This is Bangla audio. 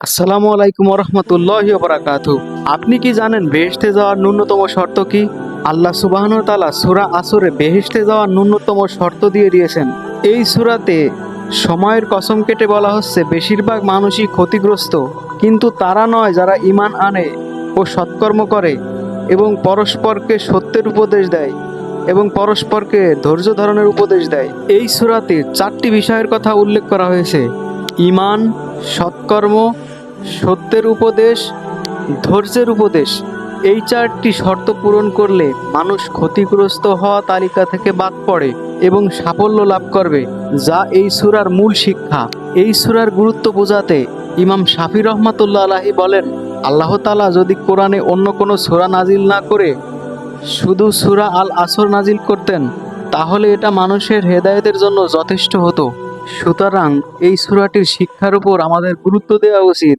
আসসালামু আলাইকুম রহমতুল্লাহি বারাকাতু। আপনি কি জানেন বেহেশতে যাওয়ার ন্যূনতম শর্ত কি? আল্লাহ সুবহানাহু ওয়া তাআলা সূরা আসরে বেহেশতে যাওয়ার ন্যূনতম শর্ত দিয়ে দিয়েছেন। এই সূরাতে সময়ের কসম কেটে বলা হচ্ছে বেশিরভাগ মানুষই ক্ষতিগ্রস্ত, কিন্তু তারা নয় যারা ঈমান আনে ও সৎকর্ম করে এবং পরস্পরকে সত্যের উপদেশ দেয় এবং পরস্পরকে ধৈর্য ধারণের উপদেশ দেয়। এই সূরাতে 4টি বিষয়ের কথা উল্লেখ করা হয়েছে: ঈমান, সৎকর্ম, সত্যের উপদেশ, ধৈর্যের উপদেশ। এই 4টি শর্ত পূরণ করলে মানুষ ক্ষতিগ্রস্ত হওয়া তালিকা থেকে বাদ পড়ে এবং সাফল্য লাভ করবে, যা এই সূরার মূল শিক্ষা। এই সূরার গুরুত্ব বোঝাতে ইমাম শাফি রহমাতুল্লাহ আলাইহি বলেন, আল্লাহ তাআলা যদি কোরআনে অন্য কোনো সূরা নাজিল না করে শুধু সূরা আল আসর নাজিল করতেন, তাহলে এটা মানুষের হেদায়েতের জন্য যথেষ্ট হতো। সুতরাং এই সূরাটির শিক্ষার উপর আমাদের গুরুত্ব দেওয়া উচিত।